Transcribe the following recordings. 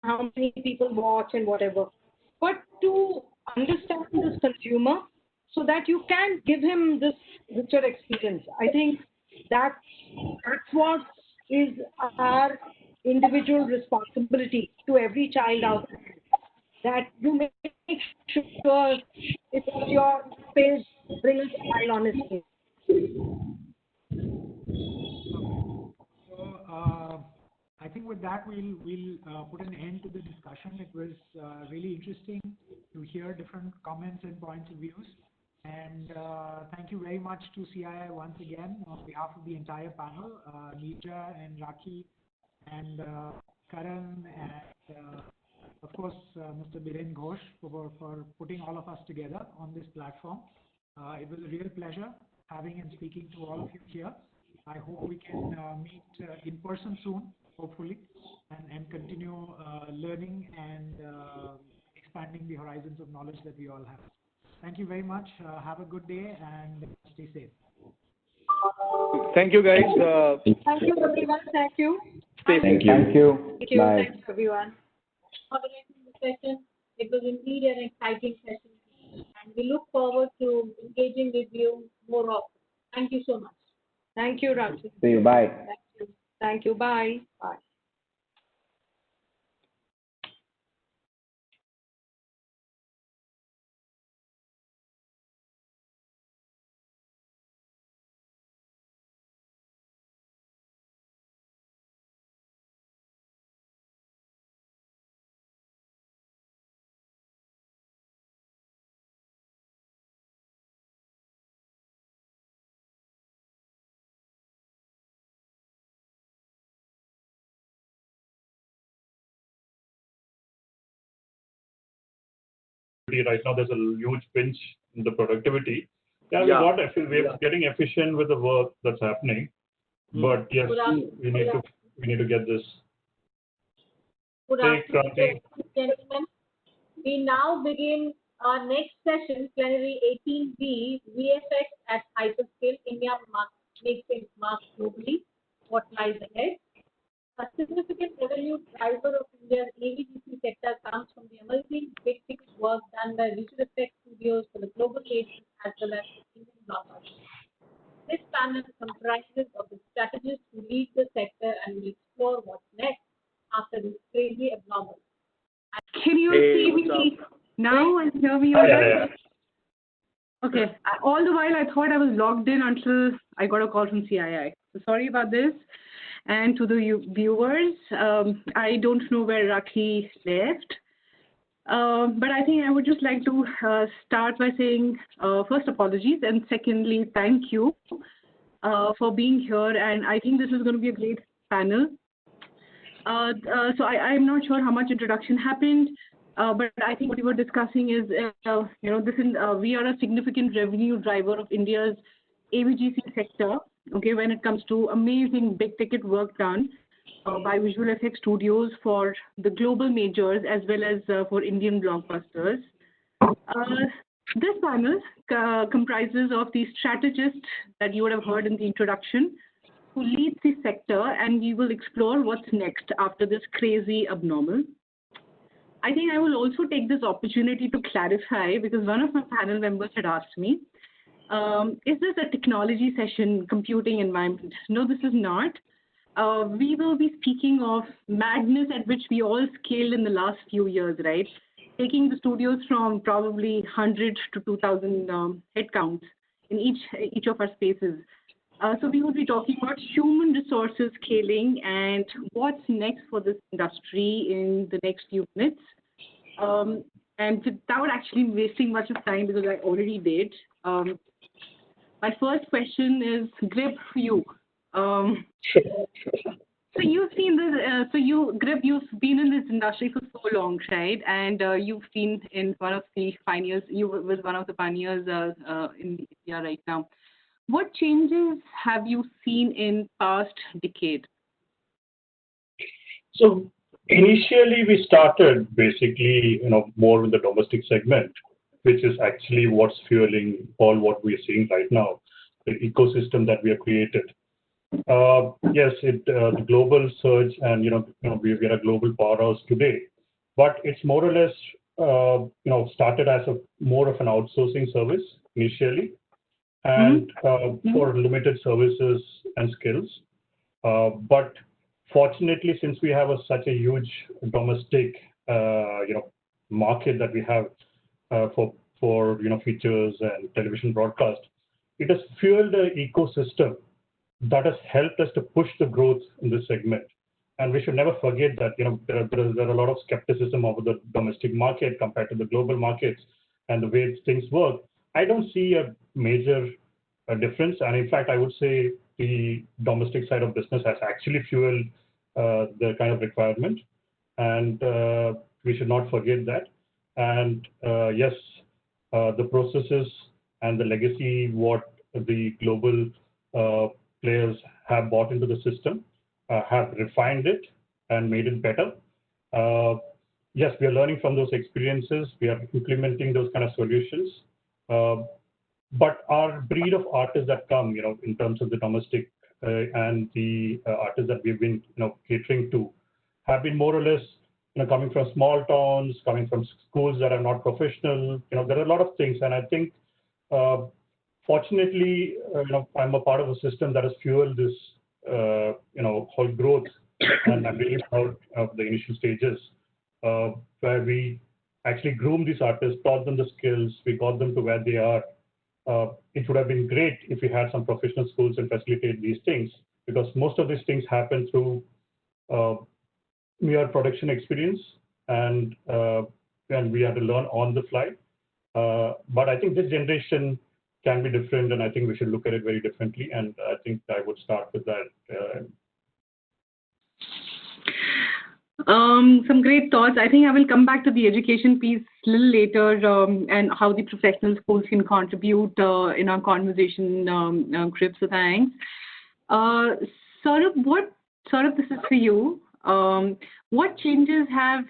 how many people watch and whatever, but to understand this consumer so that you can give him this richer experience. I think that's what is our individual responsibility to every child out there, that you make sure it's your face bring a smile on his face. So I think with that we'll put an end to the discussion. It was really interesting to hear different comments and points of views. And thank you very much to CII once again on behalf of the entire panel, Neerja and Rakhi and Karan and of course Mr. Biren Ghosh for putting all of us together on this platform. It was a real pleasure having and speaking to all of you here. I hope we can meet in person soon, hopefully, and continue learning and expanding the horizons of knowledge that we all have. Thank you very much. Have a good day and stay safe. Thank you, guys. Thank you, everyone. Thank you. Stay safe. Thank you. Thank you. Bye. Thank you, everyone. Moderating the session. It was indeed an exciting session, and we look forward to engaging with you more often. Thank you so much. Thank you, Rakhi. See you. Bye. Thank you. Thank you. Bye. Bye. Right now, there's a huge pinch in the productivity. We're getting efficient with the work that's happening, but yes, we need to get this. Good afternoon, gentlemen. We now begin our next session, Plenary 18B, VFX at Hyperscale. India makes its mark globally. What lies ahead? A significant revenue driver of India's AVGC sector comes from the emerging big ticket work done by visual effects studios for the global nations as well as Indian blockbusters. This panel comprises of the strategists who lead the sector and will explore what's next after this crazy abnormal. Can you see me now and hear me? Okay. Okay. All the while I thought I was logged in until I got a call from CII. So sorry about this. And to the viewers, I don't know where Rakhi left, but I think I would just like to start by saying first apologies and secondly thank you for being here, and I think this is going to be a great panel. So I'm not sure how much introduction happened, but I think what we were discussing is, we are a significant revenue driver of India's AVGC sector. Okay, when it comes to amazing big ticket work done by visual effects studios for the global majors as well as for Indian blockbusters. This panel comprises of the strategists that you would have heard in the introduction who leads the sector, and we will explore what's next after this crazy abnormal. I think I will also take this opportunity to clarify, because one of my panel members had asked me, is this a technology session, computing environment? No, this is not. We will be speaking of madness at which we all scaled in the last few years, right? Taking the studios from probably 100 to 2,000 headcounts in each of our spaces. So we will be talking about human resources scaling and what's next for this industry in the next few minutes. And without actually wasting much of time, because I already did, my first question is, Grib, for you. So you've seen this, Grib, you've been in this industry for so long, right? And you've been in one of the pioneers, you was one of the pioneers in India right now. What changes have you seen in past decade? So initially we started basically, more in the domestic segment, which is actually what's fueling all what we're seeing right now, the ecosystem that we have created. Yes, the global surge, and we are a global powerhouse today. but it's more or less started as more of an outsourcing service initially, and for limited services and skills. But fortunately, since we have such a huge domestic market that we have for features and television broadcast, it has fueled the ecosystem that has helped us to push the growth in this segment. And we should never forget that there are a lot of skepticism over the domestic market compared to the global markets and the way things work. I don't see a major difference, and in fact, I would say the domestic side of business has actually fueled the kind of requirement, and we should not forget that. And yes, the processes and the legacy what the global players have bought into the system have refined it and made it better. Yes, we are learning from those experiences. We are implementing those kind of solutions. But our breed of artists that come, in terms of the domestic and the artists that we've been, catering to, have been more or less, coming from small towns, coming from schools that are not professional. There are a lot of things, and I think, fortunately, I'm a part of a system that has fueled this, whole growth, and I'm really proud of the initial stages where we actually groomed these artists, taught them the skills, we got them to where they are. It would have been great if we had some professional schools and facilitate these things, because most of these things happen through mere production experience, and we had to learn on the fly. But I think this generation can be different, and I think we should look at it very differently. And I think I would start with that. Some great thoughts. I think I will come back to the education piece a little later, and how the professional schools can contribute in our conversation, Krip. So thanks. Saurabh, this is for you. What changes have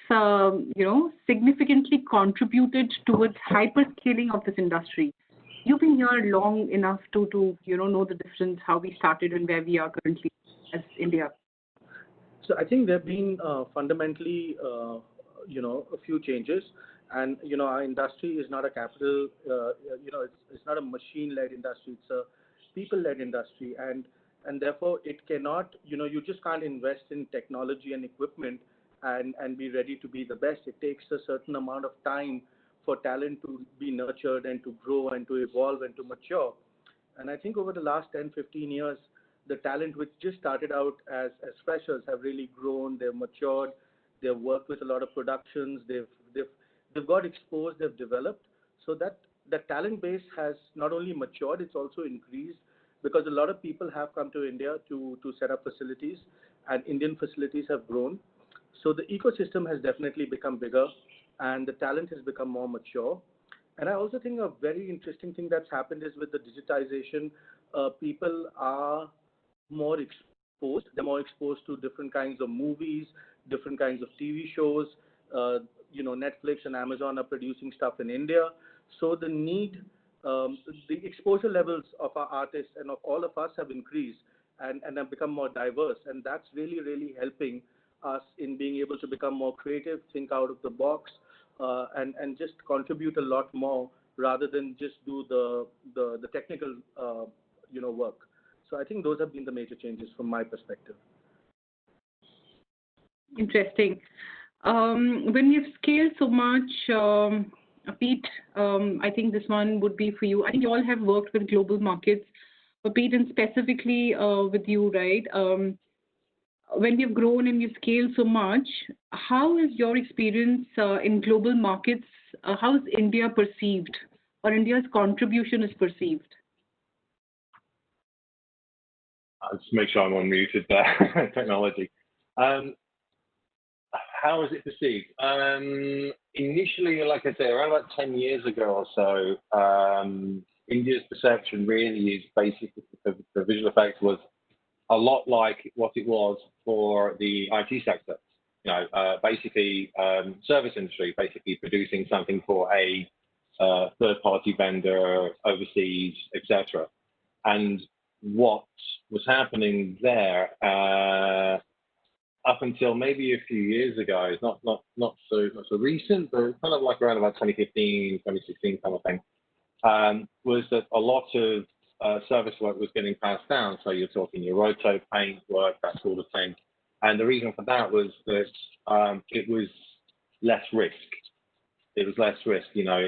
significantly contributed towards hyperscaling of this industry? You've been here long enough to know the difference, how we started and where we are currently as India. So I think there have been fundamentally, a few changes, and our industry is not a capital, it's not a machine-led industry; it's a people-led industry, and therefore it cannot, you just can't invest in technology and equipment and be ready to be the best. It takes a certain amount of time for talent to be nurtured and to grow and to evolve and to mature. And I think over the last 10, 15 years, the talent which just started out as freshers have really grown, they've matured, they've worked with a lot of productions, they've got exposed, they've developed. So that the talent base has not only matured, it's also increased, because a lot of people have come to India to set up facilities, and Indian facilities have grown. So the ecosystem has definitely become bigger, and the talent has become more mature. And I also think a very interesting thing that's happened is with the digitization, people are more exposed. They're more exposed to different kinds of movies, different kinds of TV shows. Netflix and Amazon are producing stuff in India. So the need, the exposure levels of our artists and of all of us have increased and have become more diverse. And that's really, really helping us in being able to become more creative, think out of the box, and just contribute a lot more rather than just do the technical work. So I think those have been the major changes from my perspective. Interesting. When you've scaled so much, Pete, I think this one would be for you. I think you all have worked with global markets, but Pete, and specifically with you, right? When you've grown and you've scaled so much, how is your experience in global markets? How is India perceived, or India's contribution is perceived? I'll just make sure I'm unmuted there. Technology. How is it perceived? Initially, like I say, around about 10 years ago or so, India's perception really is basically the visual effects was a lot like what it was for the IT sector. Basically service industry, basically producing something for a third-party vendor overseas, etc. And what was happening there, up until maybe a few years ago, it's not so recent, but kind of like around about 2015, 2016 kind of thing, was that a lot of service work was getting passed down. So you're talking your roto paint work, that sort of thing. And the reason for that was that it was less risk. It was less risk. You know,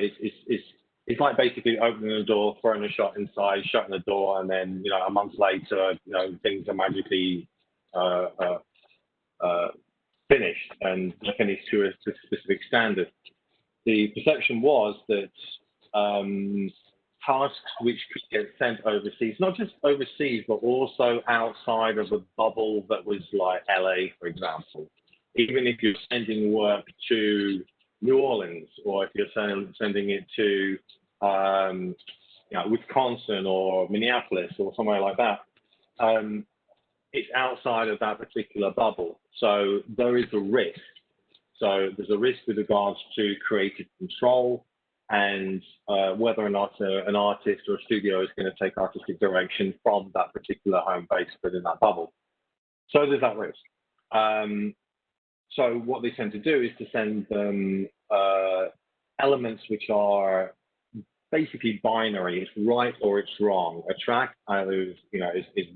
it's like basically opening the door, throwing a shot inside, shutting the door, and then, you know, a month later, you know, things are magically finished and finished to a specific standard. The perception was that tasks which could get sent overseas, not just overseas, but also outside of a bubble that was like LA, for example. Even if you're sending work to New Orleans, or if you're sending it to you know, Wisconsin or Minneapolis or somewhere like that, it's outside of that particular bubble. So there is a risk. So there's a risk with regards to creative control and whether or not an artist or a studio is going to take artistic direction from that particular home base within that bubble. So there's that risk. So what they tend to do is to send them elements which are basically binary. It's right or it's wrong. A track either is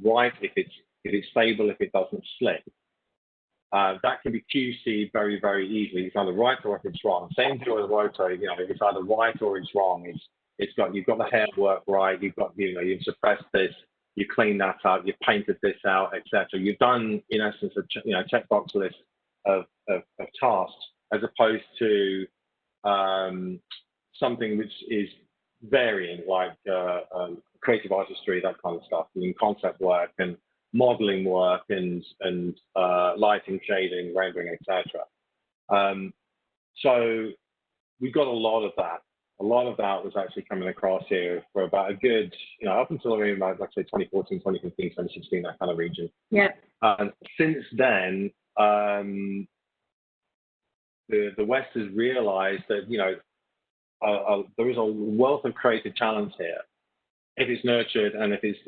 right if it's stable, if it doesn't slip. That can be QC'd very, very easily. It's either right or if it's wrong. Same deal with roto. You know, it's either right or it's wrong. You've got the hair work right. You've suppressed this. You clean that out. You've painted this out, etc. You've done, in essence, a checkbox list of tasks, as opposed to something which is varying, like creative artistry, that kind of stuff, doing concept work and modeling work and lighting, shading, rendering, etc. So we got a lot of that. A lot of that was actually coming across here for about a good, up until around about, let's say, 2014, 2015, 2016, that kind of region. Yeah. Since then, the West has realized that, there is a wealth of creative talent here. If it's nurtured and if it's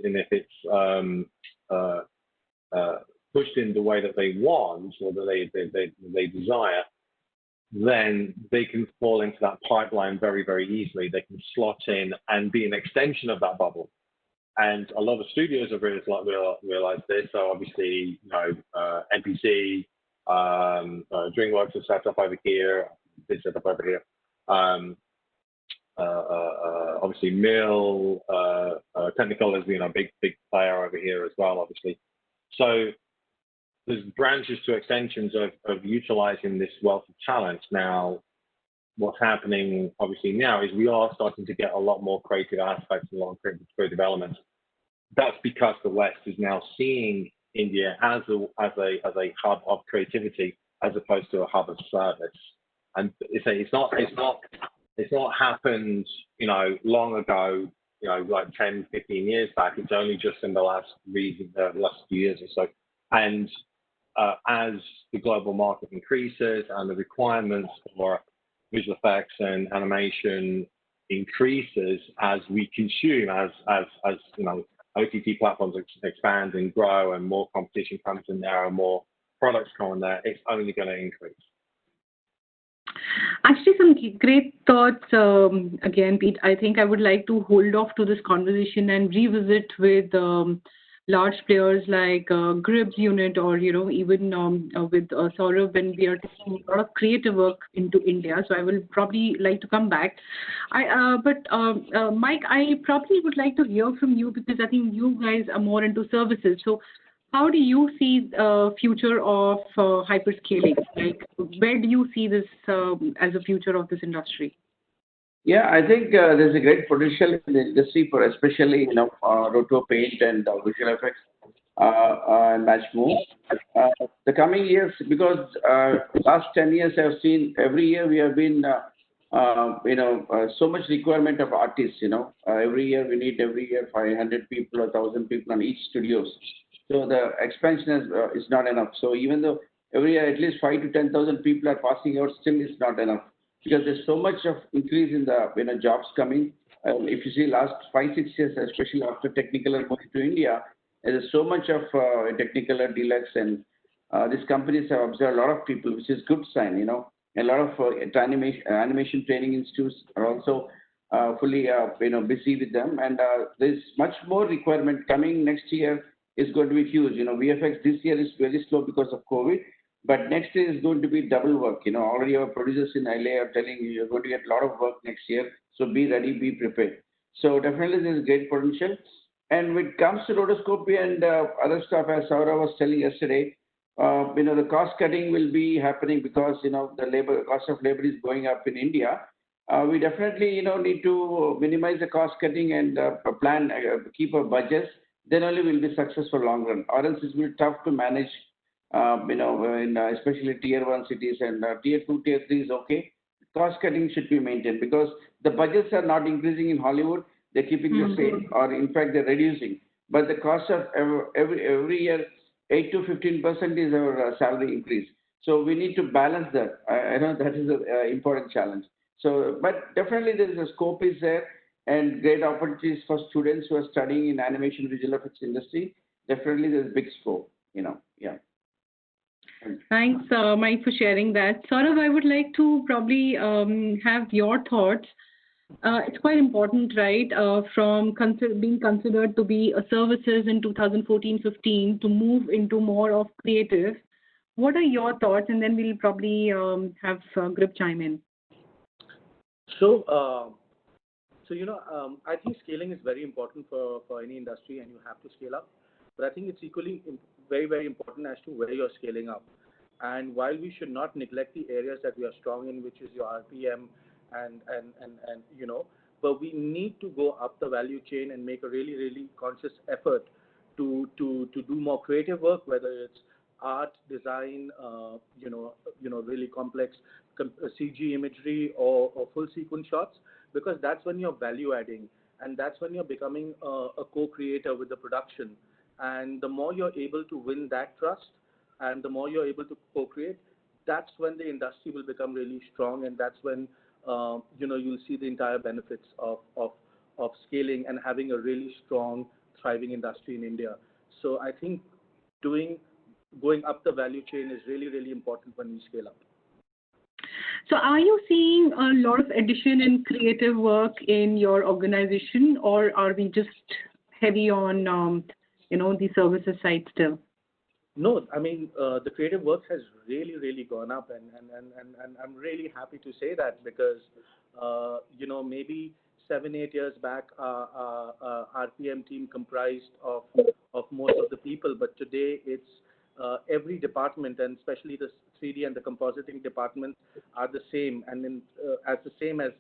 pushed in the way that they want or that they desire, then they can fall into that pipeline very, very easily. They can slot in and be an extension of that bubble. And a lot of studios have realized this. So obviously, NPC, DreamWorks is set up over here. They set up over here. Obviously, Mill, Technical has been a big player over here as well, obviously. So there's branches to extensions of utilizing this wealth of talent. Now, what's happening obviously now is we are starting to get a lot more creative aspects and a lot of creative elements. That's because the West is now seeing India as a hub of creativity as opposed to a hub of service. And it's not happened, long ago, like 10, 15 years back. It's only just in the last few years or so. And as the global market increases and the requirements for visual effects and animation increases as we consume, as OTT platforms expand and grow and more competition comes in there and more products come in there, it's only going to increase. Actually, some great thoughts again, Pete. I think I would like to hold off to this conversation and revisit with large players like Gribb's unit or, even with Saurabh when we are taking a lot of creative work into India. So I will probably like to come back. But Mike, I probably would like to hear from you because I think you guys are more into services. So how do you see the future of hyperscaling? Like, where do you see this as a future of this industry? Yeah, I think there's a great potential in the industry for especially roto paint and visual effects and match move. The coming years, because last 10 years I've seen every year we have been so much requirement of artists. Every year we need 500 people or 1,000 people on each studios. So the expansion is not enough. So even though every year at least 5,000 to 10,000 people are passing out, still it's not enough. Because there's so much of increase in the jobs coming. If you see last 5-6 years, especially after Technicolor moving to India, there's so much of Technicolor Deluxe and these companies have observed a lot of people, which is good sign, A lot of animation training institutes are also fully, busy with them. And there's much more requirement coming next year is going to be huge. VFX this year is very slow because of COVID, but next year is going to be double work. Already our producers in LA are telling you you're going to get a lot of work next year. So be ready, be prepared. So definitely there's great potential. And when it comes to rotoscopy and other stuff, as Saurabh was telling yesterday, the cost cutting will be happening because, the cost of labor is going up in India. We definitely, need to minimize the cost cutting and plan, keep our budgets. Then only we'll be successful long run. Or else it will be tough to manage, in especially tier 1 cities and tier 2, tier 3 is okay. Cost cutting should be maintained because the budgets are not increasing in Hollywood. They're keeping the same, or in fact they're reducing. But the cost of every year, 8 to 15% is our salary increase. So we need to balance that. I know that is an important challenge. So, but definitely there is a scope is there and great opportunities for students who are studying in animation visual effects industry. Definitely there's big scope, yeah. Thanks, Mike, for sharing that. Saurav, I would like to probably have your thoughts. It's quite important, right, from being considered to be a services in 2014-15 to move into more of creative. What are your thoughts? And then we'll probably have Grip chime in. So, I think scaling is very important for any industry, and you have to scale up. But I think it's equally very, very important as to where you're scaling up. And while we should not neglect the areas that we are strong in, which is your RPM and but we need to go up the value chain and make a really, really conscious effort to do more creative work, whether it's art, design, really complex CG imagery or full sequence shots, because that's when you're value adding, and that's when you're becoming a co-creator with the production. And the more you're able to win that trust, and the more you're able to co-create, that's when the industry will become really strong, and that's when you'll see the entire benefits of scaling and having a really strong, thriving industry in India. So I think going up the value chain is really, really important when we scale up. So are you seeing a lot of addition in creative work in your organization, or are we just heavy on, the services side still? No, I mean, the creative work has really, really gone up, and I'm really happy to say that because, maybe 7-8 years back, our RPM team comprised of most of the people, but today it's every department, and especially the 3D and the compositing department are the same, and as the same as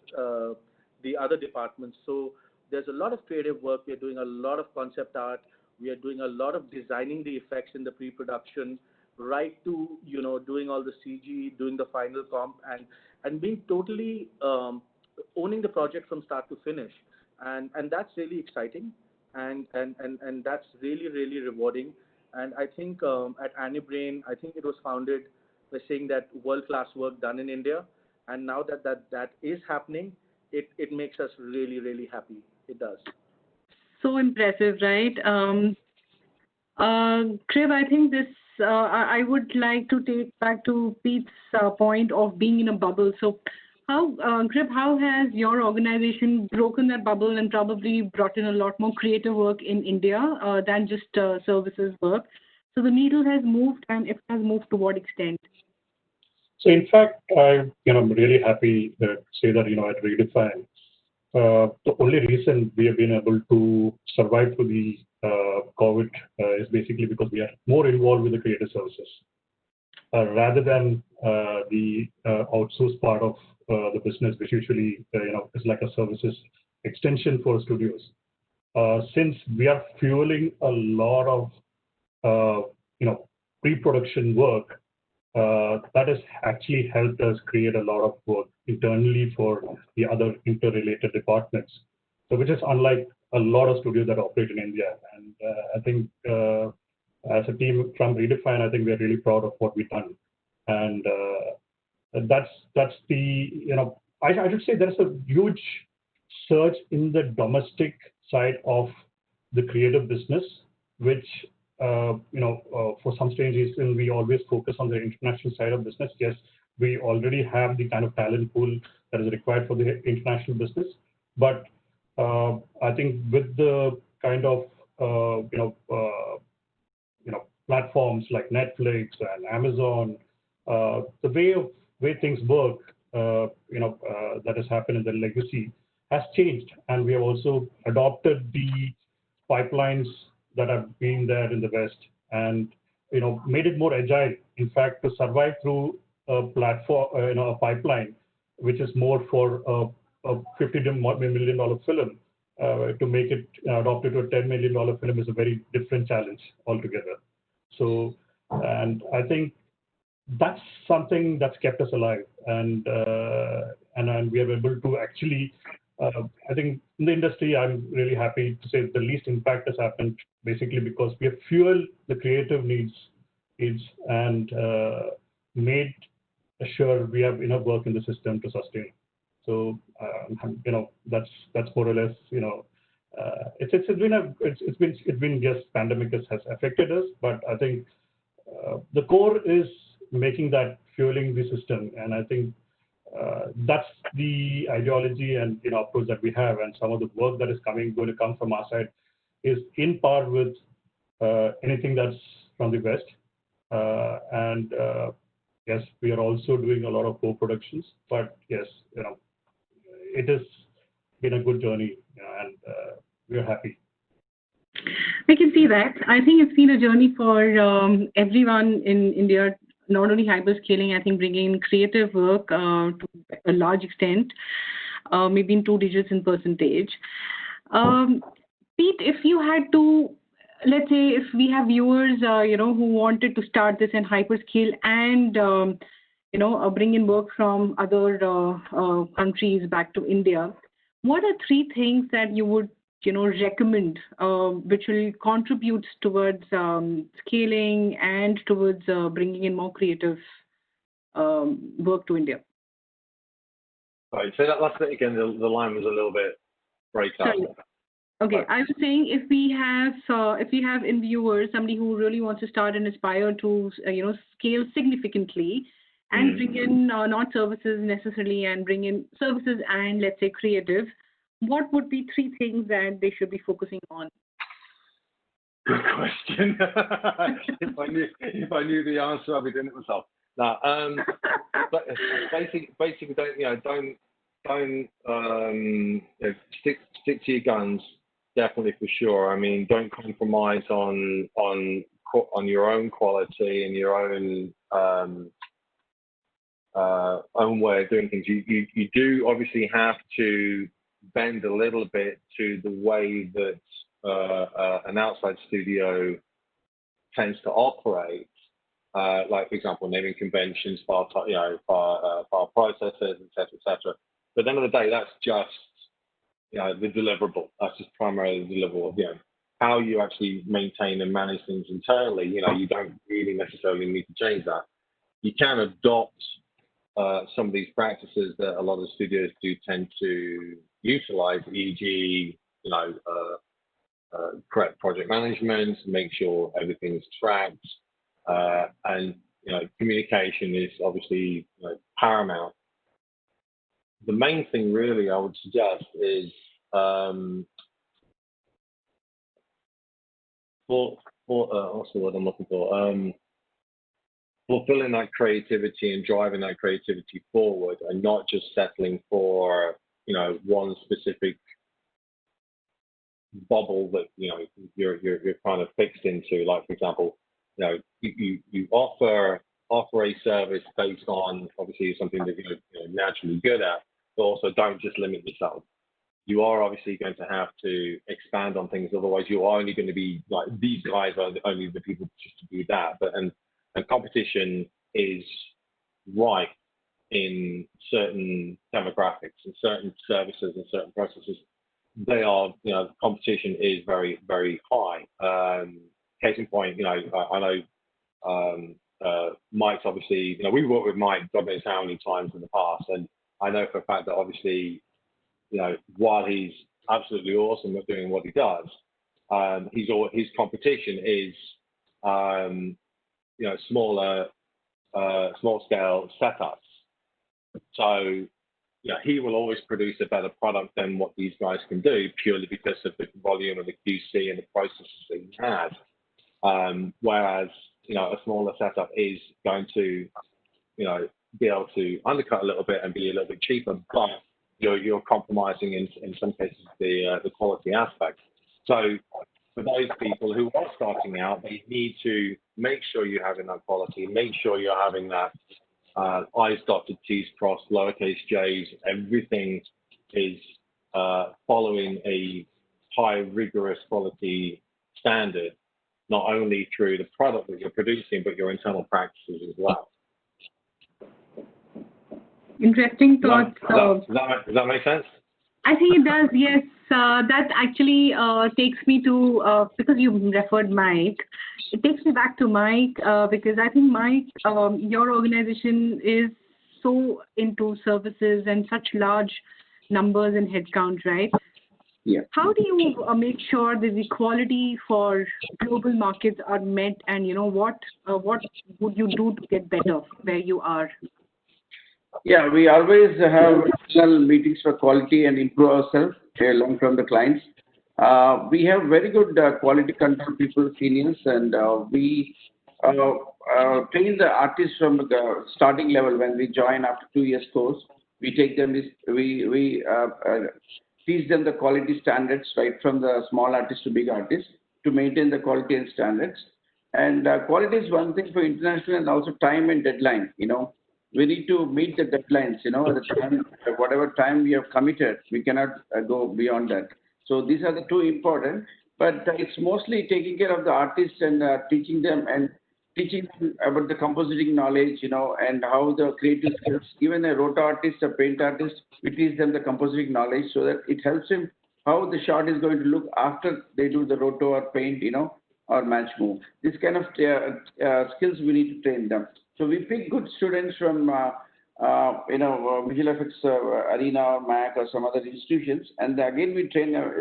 the other departments. So there's a lot of creative work. We're doing a lot of concept art. We are doing a lot of designing the effects in the pre-production, right to doing all the CG, doing the final comp, and being totally owning the project from start to finish, and that's really exciting, and that's really, really rewarding. And I think at AnyBrain, I think it was founded by saying that world-class work done in India, and now that is happening, it makes us really, really happy. It does. So impressive, right? Kriv, I think this, I would like to take back to Pete's point of being in a bubble. So Grip, how has your organization broken that bubble and probably brought in a lot more creative work in India than just services work? So the needle has moved, and it has moved to what extent? So in fact, I'm really happy to say that at Redefine, the only reason we have been able to survive through the COVID is basically because we are more involved with the creative services rather than the outsourced part of the business, which usually is like a services extension for studios. Since we are fueling a lot of pre-production work, that has actually helped us create a lot of work internally for the other interrelated departments. So which is unlike a lot of studios that operate in India. And I think as a team from Redefine, I think we're really proud of what we've done. And that's the, I should say there's a huge surge in the domestic side of the creative business, which for some strange reason, we always focus on the international side of business. Yes, we already have the kind of talent pool that is required for the international business. But I think with the kind of platforms like Netflix and Amazon, the way things work, that has happened in the legacy has changed, and we have also adopted the pipelines that have been there in the West, and made it more agile. In fact, to survive through a platform, a pipeline, which is more for a $50 million film, to make it adopted to a $10 million film is a very different challenge altogether. So, and I think that's something that's kept us alive, and we are able to actually. I think in the industry, I'm really happy to say the least impact has happened basically because we have fueled the creative needs and made sure we have enough work in the system to sustain. So that's more or less it's been just pandemic has affected us, but I think the core is making that fueling the system, and I think that's the ideology and approach that we have, and some of the work that is going to come from our side is in par with anything that's from the West. Yes, we are also doing a lot of co-productions, but yes, it has been a good journey, and we are happy. I can see that. I think it's been a journey for everyone in India, not only hyperscaling, I think bringing in creative work to a large extent, maybe in 2 digits in percentage. Pete, if you had to, let's say, if we have viewers, who wanted to start this in hyperscale and, bring in work from other countries back to India, what are 3 things that you would recommend, which will contribute towards scaling and towards bringing in more creative work to India? Sorry, say that last bit again. The line was a little bit break up. Okay, I was saying if we have in viewers somebody who really wants to start and aspire to scale significantly and bring in not services necessarily and bring in services and let's say creative, what would be 3 things that they should be focusing on? Good question. if I knew the answer, I'd be doing it myself. No, but basically, don't stick to your guns. Definitely, for sure. I mean, don't compromise on your own quality and your own way of doing things. You do obviously have to bend a little bit to the way that an outside studio tends to operate. Like, for example, naming conventions, file processors, etc. But at the end of the day, that's just the deliverable. That's just primarily the deliverable. How you actually maintain and manage things internally. You don't really necessarily need to change that. You can adopt some of these practices that a lot of studios do tend to utilize, e.g., correct project management, make sure everything's tracked, and communication is obviously paramount. The main thing really I would suggest is what's the word I'm looking for? Fulfilling that creativity and driving that creativity forward, and not just settling for one specific bubble that you're kind of fixed into. Like, for example, you offer a service based on obviously something that you're naturally good at, but also don't just limit yourself. You are obviously going to have to expand on things, otherwise you are only going to be like, these guys are only the people just to do that. And competition is rife in certain demographics and certain services and certain processes. Competition is very, very high. Case in point, I know Mike's obviously, we've worked with Mike God knows how many times in the past, and I know for a fact that obviously, while he's absolutely awesome at doing what he does, his competition is smaller, small scale setups. So, he will always produce a better product than what these guys can do purely because of the volume of the QC and the processes that he has. Whereas, a smaller setup is going to, be able to undercut a little bit and be a little bit cheaper, but you're compromising in some cases the quality aspect. So for those people who are starting out, they need to make sure you're having that quality, make sure you're having that I's dotted, T's crossed, lowercase j's, everything is following a high rigorous quality standard, not only through the product that you're producing, but your internal practices as well. Interesting thoughts. Does that make sense? I think it does, yes. That actually takes me to, because you referred Mike, it takes me back to Mike because I think, Mike, your organization is so into services and such large numbers and headcount, right? Yeah. How do you make sure that the quality for global markets are met, and what would you do to get better where you are? Yeah, we always have internal meetings for quality and improve ourselves, learn from the clients. We have very good quality control people, seniors, and we train the artists from the starting level when we join after 2 years course. We take them, we teach them the quality standards right from the small artist to big artist to maintain the quality and standards. And quality is one thing for international, and also time and deadline, We need to meet the deadlines, the time, whatever time we have committed, we cannot go beyond that. So these are the two important, but it's mostly taking care of the artists and teaching them about the compositing knowledge, and how the creative skills, even a roto artist, a paint artist, we teach them the compositing knowledge so that it helps him how the shot is going to look after they do the roto or paint, or match move. This kind of skills we need to train them. So we pick good students from, VFX Arena or MAC or some other institutions, and again we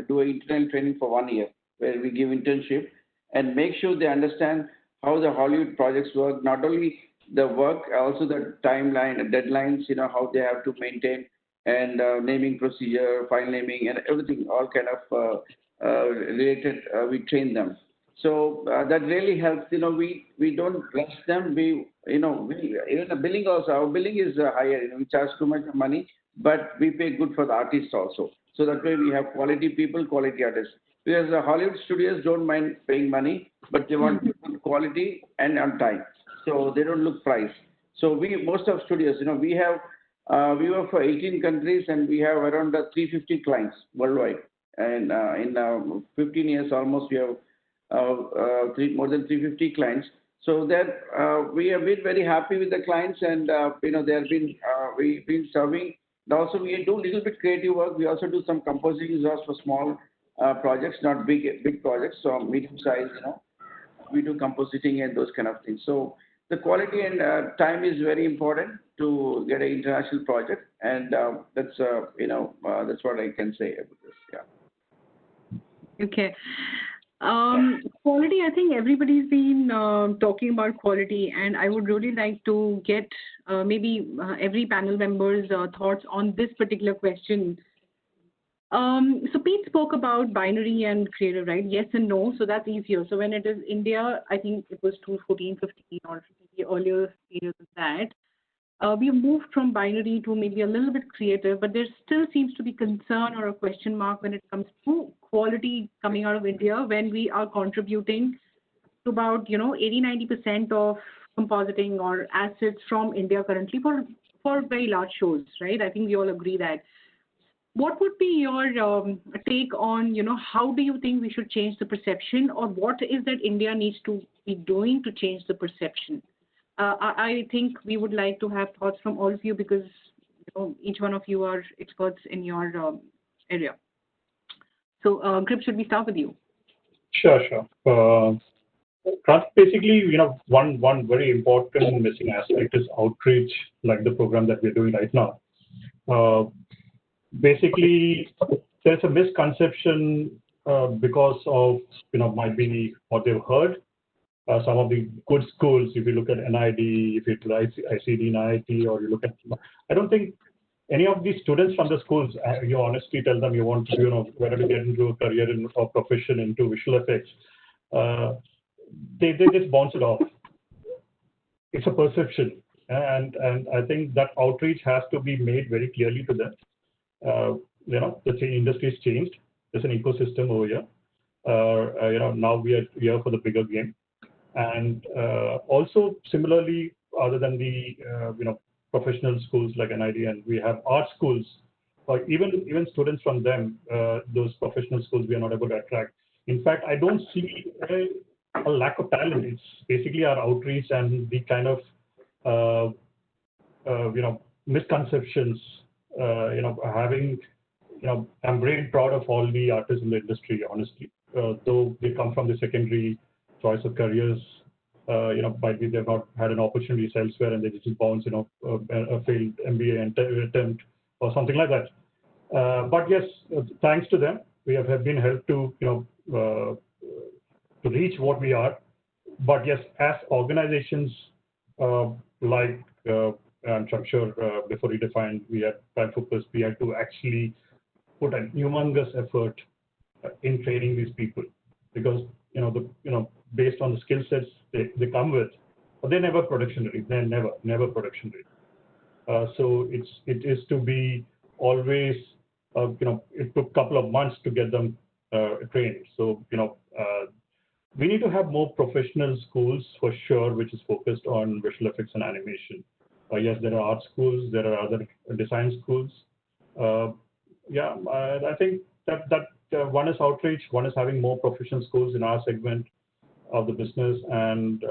do an internal training for 1 year where we give internship and make sure they understand how the Hollywood projects work, not only the work, also the timeline, deadlines, how they have to maintain, and naming procedure, file naming, and everything, all kind of related, we train them. So that really helps. We don't rush them. We even the billing also. Our billing is higher. We charge too much money, but we pay good for the artists also. So that way we have quality people, quality artists. Because the Hollywood studios don't mind paying money, but they want good quality and on time. So they don't look price. So most of studios, we work for 18 countries, and we have around 350 clients worldwide. And in 15 years almost, we have more than 350 clients. So that we have been very happy with the clients, and they have been we've been serving. And also we do a little bit creative work. We also do some compositing jobs for small projects, not big projects. So medium size, we do compositing and those kind of things. So the quality and time is very important to get an international project, and that's what I can say about this. Yeah. Okay. Quality, I think everybody's been talking about quality, and I would really like to get maybe every panel member's thoughts on this particular question. So Pete spoke about binary and creative, right? Yes and no, so that's easier. So when it is India, I think it was 2014, 15, or maybe earlier periods of that. We have moved from binary to maybe a little bit creative, but there still seems to be concern or a question mark when it comes to quality coming out of India, when we are contributing to about 80-90% of compositing or assets from India currently for very large shows, right? I think we all agree that. What would be your take on how do you think we should change the perception, or what is that India needs to be doing to change the perception? I think we would like to have thoughts from all of you, because each one of you are experts in your area. So, Grip, should we start with you? Sure. Basically, one very important missing aspect is outreach, like the program that we're doing right now. Basically, there's a misconception because of might be what they've heard, some of the good schools, if you look at NID, if you look at ICD, NIIT, or you look at, I don't think any of these students from the schools, you honestly tell them you want to, whether to get into a career or profession into visual effects, they just bounce it off. It's a perception, and I think that outreach has to be made very clearly to them. The industry has changed. There's an ecosystem over here. Now we are here for the bigger game, and also similarly, other than the professional schools like NID, and we have art schools, or even students from them, those professional schools we are not able to attract. In fact, I don't see a lack of talent. It's basically our outreach and the kind of misconceptions. I'm really proud of all the artists in the industry, honestly. Though they come from the secondary choice of careers, might be they've not had an opportunity elsewhere and they just bounce, a failed MBA attempt or something like that. But yes, thanks to them, we have been helped to, to reach what we are. But yes, as organizations like, I'm sure before we defined, we had Prime Focus, we had to actually put a humongous effort in training these people, because based on the skill sets they come with, but they're never production ready. They're never production ready. So it is to be always, it took a couple of months to get them trained. So we need to have more professional schools for sure, which is focused on visual effects and animation. Yes, there are art schools, there are other design schools. I think that one is outreach, one is having more professional schools in our segment of the business, and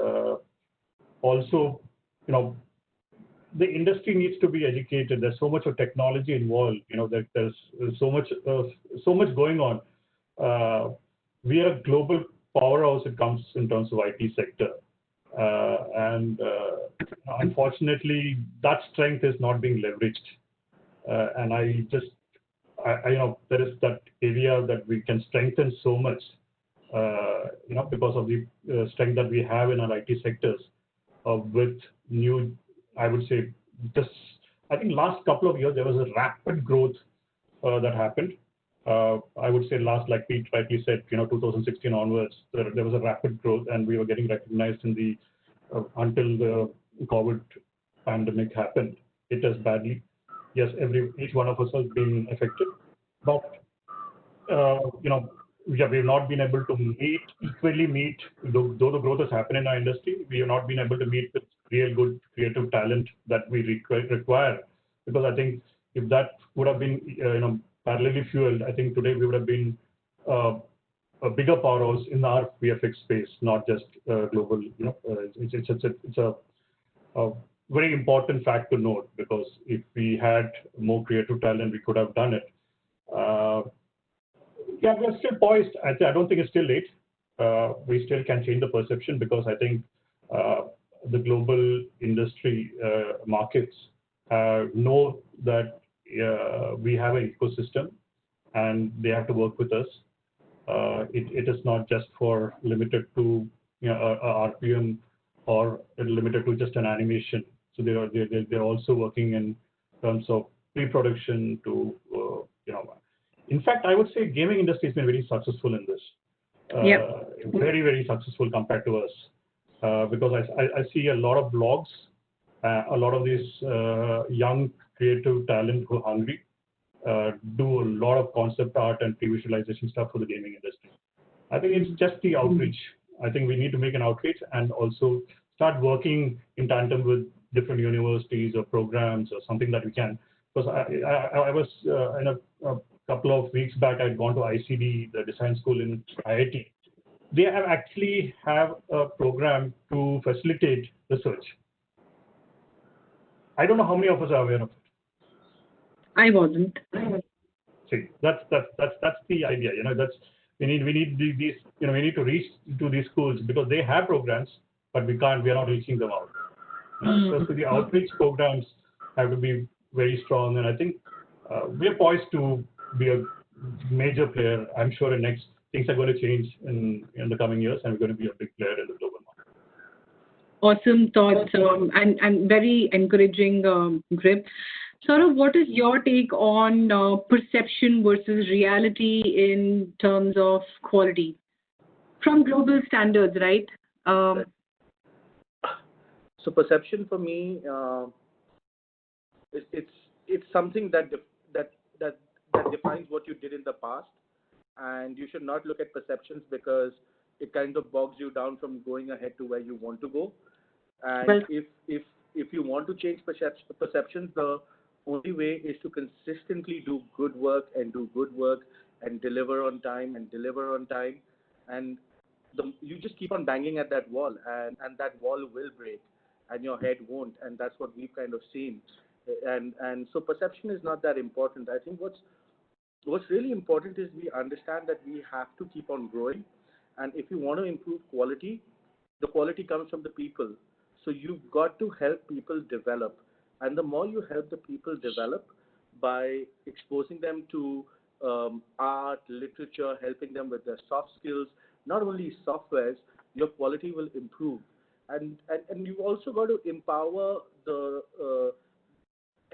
also, the industry needs to be educated. There's so much of technology involved. That there's so much going on. We are a global powerhouse. It comes in terms of IT sector, and unfortunately, that strength is not being leveraged. And I there is that area that we can strengthen so much, because of the strength that we have in our IT sectors, with new, I would say, I think last couple of years, there was a rapid growth that happened. I would say like Pete rightly said, 2016 onwards, there was a rapid growth, and we were getting recognized in the, until the COVID pandemic happened. It us badly. Yes, each one of us has been affected, but we've not been able to equally meet, though the growth has happened in our industry, we have not been able to meet with real good creative talent that we require. Because I think if that would have been, parallelly fueled, I think today we would have been a bigger powerhouse in our VFX space, not just global. It's a very important fact to note, because if we had more creative talent, we could have done it. We're still poised. I don't think it's still late. We still can change the perception, because I think the global industry markets know that we have an ecosystem, and they have to work with us. It is not just for limited to a RPM or limited to just an animation. So they're also working in terms of pre-production to In fact, I would say gaming industry has been very successful in this. Very, very successful compared to us, because I see a lot of blogs, a lot of these young creative talent who are hungry, do a lot of concept art and pre-visualization stuff for the gaming industry. I think it's just the outreach. I think we need to make an outreach and also start working in tandem with different universities or programs or something that we can. Because I was in a couple of weeks back, I'd gone to ICD, the design school in IIT. They actually have a program to facilitate research. I don't know how many of us are aware of it. I wasn't. See, that's the idea. We need these. We need to reach to these schools, because they have programs, but we are not reaching them out. So the outreach programs have to be very strong, and I think we are poised to be a major player. I'm sure in next things are going to change in the coming years, and we're going to be a big player in the global market. Awesome thoughts and very encouraging, Grip. Saurabh, what is your take on perception versus reality in terms of quality from global standards, right? So perception for me, it's something that defines what you did in the past, and you should not look at perceptions because it kind of bogs you down from going ahead to where you want to go. And Well, if you want to change perceptions, the only way is to consistently do good work and do good work and deliver on time and deliver on time, and you just keep on banging at that wall, and that wall will break, and your head won't, and that's what we've kind of seen. And so perception is not that important. I think what's really important is we understand that we have to keep on growing, and if you want to improve quality, the quality comes from the people. So you've got to help people develop, and the more you help the people develop by exposing them to art, literature, helping them with their soft skills, not only softwares, your quality will improve. And you've also got to empower the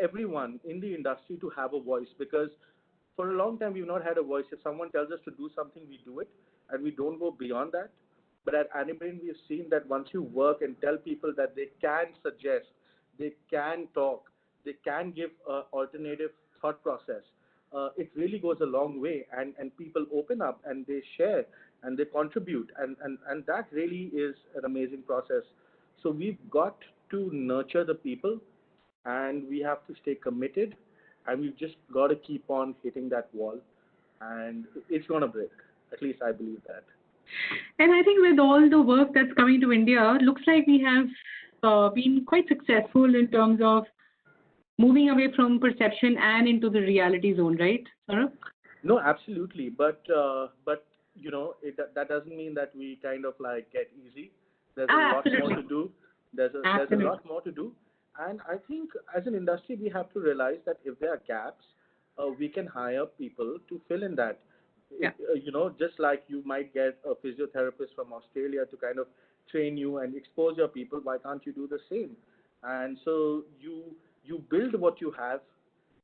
everyone in the industry to have a voice, because for a long time we've not had a voice. If someone tells us to do something, we do it, and we don't go beyond that. But at Animbrain, we've seen that once you work and tell people that they can suggest, they can talk, they can give an alternative thought process, it really goes a long way, and people open up and they share and they contribute, and that really is an amazing process. So we've got to nurture the people, and we have to stay committed, and we've just got to keep on hitting that wall, and it's going to break. At least I believe that. and I think with all the work that's coming to India, looks like we have been quite successful in terms of moving away from perception and into the reality zone, right, Saurabh? No, absolutely, but that doesn't mean that we kind of like get easy. There's a lot more Absolutely. to do. There's a Absolutely. lot more to do, and I think as an industry we have to realize that if there are gaps, we can hire people to fill in that. Yeah. Just like you might get a physiotherapist from Australia to kind of train you and expose your people, why can't you do the same? And so you build what you have,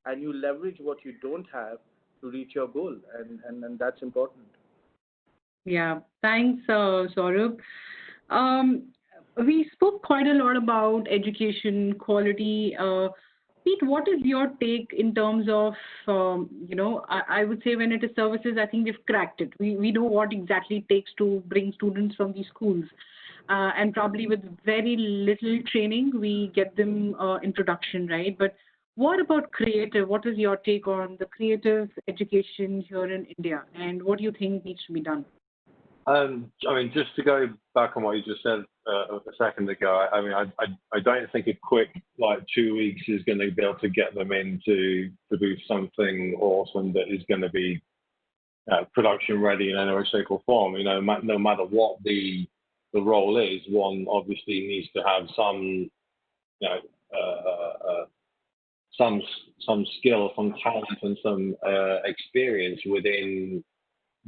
and you leverage what you don't have to reach your goal, and that's important. Yeah. Thanks, Saurabh. Um, we spoke quite a lot about education quality. Pete, what is your take in terms of, I would say when it is services, I think we've cracked it. We know what exactly it takes to bring students from these schools. And probably with very little training, we get them in production, right? But what about creative? What is your take on the creative education here in India? And what do you think needs to be done? I mean, just to go back on what you just said a second ago, I mean, I don't think a quick, like, 2 weeks is going to be able to get them in to do something awesome that is going to be production ready in any way, shape, or form. No matter what the role is, one obviously needs to have some, some skill, some talent, and some experience within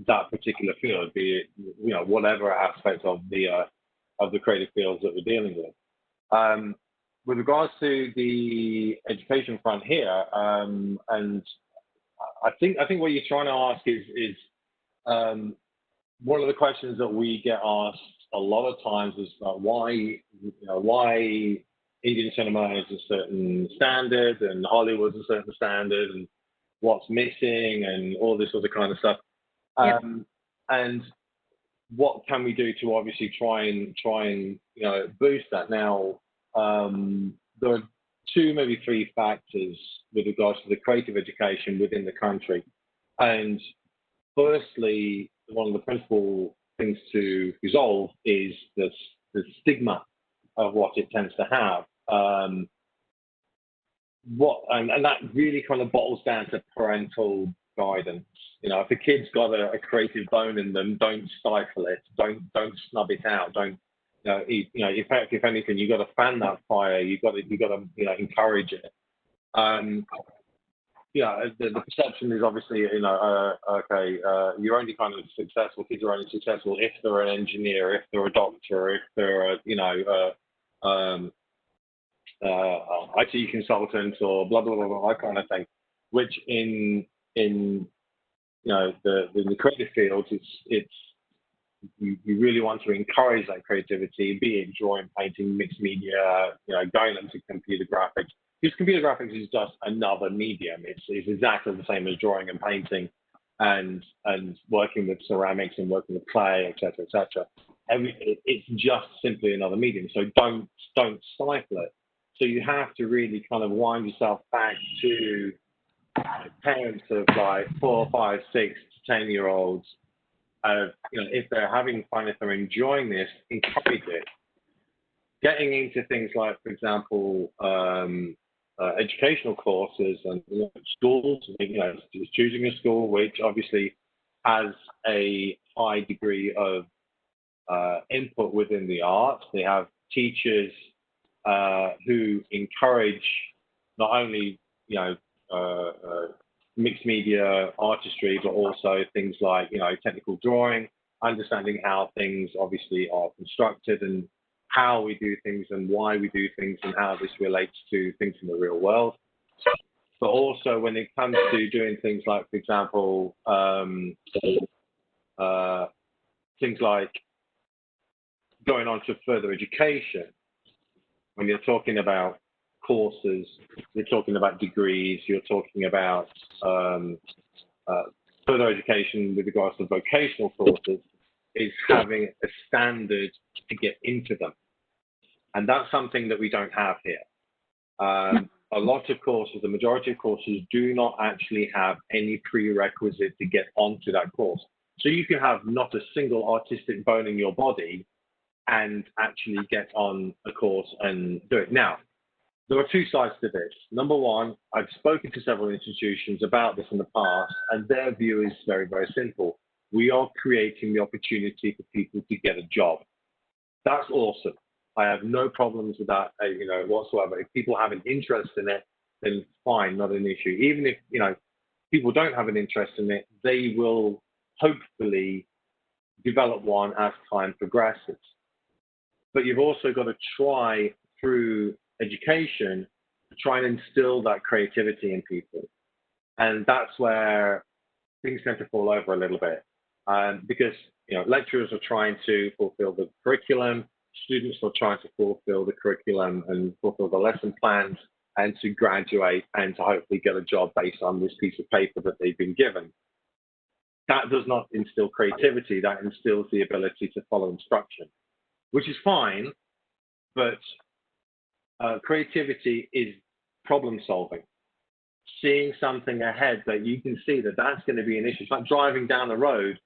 that particular field, be it whatever aspect of the creative fields that we're dealing with. With regards to the education front here, and I think what you're trying to ask is one of the questions that we get asked a lot of times is why Indian cinema is a certain standard and Hollywood's a certain standard and what's missing and all this other kind of stuff. Yep. And what can we do to obviously try and boost that? Now, there are 2, maybe 3 factors with regards to the creative education within the country. And firstly, one of the principal things to resolve is the stigma of what it tends to have. And that really kind of boils down to parental guidance. If a kid's got a creative bone in them, don't stifle it. Don't snub it out. Don't if anything, you've got to fan that fire. You've got to encourage it. The perception is obviously okay. You're only kind of successful. Kids are only successful if they're an engineer, if they're a doctor, if they're IT consultants or blah, blah, blah, blah, that kind of thing, which in the creative fields, you really want to encourage that creativity, be it drawing, painting, mixed media, going into computer graphics. Because computer graphics is just another medium. It's exactly the same as drawing and painting and working with ceramics and working with clay, et cetera, et cetera. It's just simply another medium. So don't stifle it. So you have to really kind of wind yourself back to parents of like 4, 5, 6 to 10-year-olds. If they're having fun, if they're enjoying this, encourage it. Getting into things like, for example, educational courses and schools, choosing a school which obviously has a high degree of input within the arts. They have teachers who encourage not only mixed media artistry, but also things like technical drawing, understanding how things obviously are constructed and how we do things and why we do things and how this relates to things in the real world. But also when it comes to doing things like, for example, things like going on to further education, when you're talking about courses, you're talking about degrees, you're talking about further education with regards to vocational courses, is having a standard to get into them. And that's something that we don't have here. A lot of courses, the majority of courses, do not actually have any prerequisite to get onto that course. So you can have not a single artistic bone in your body and actually get on a course and do it. Now, there are two sides to this. Number one, I've spoken to several institutions about this in the past, and their view is very, very simple. We are creating the opportunity for people to get a job. That's awesome. I have no problems with that, whatsoever. If people have an interest in it, then fine, not an issue. Even if, people don't have an interest in it, they will hopefully develop one as time progresses. But you've also got to try through education to try and instill that creativity in people. And that's where things tend to fall over a little bit. Because, lecturers are trying to fulfill the curriculum, students are trying to fulfill the curriculum and fulfill the lesson plans and to graduate and to hopefully get a job based on this piece of paper that they've been given. That does not instill creativity, that instills the ability to follow instruction, which is fine, but creativity is problem solving. Seeing something ahead that you can see that that's going to be an issue. It's like driving down a road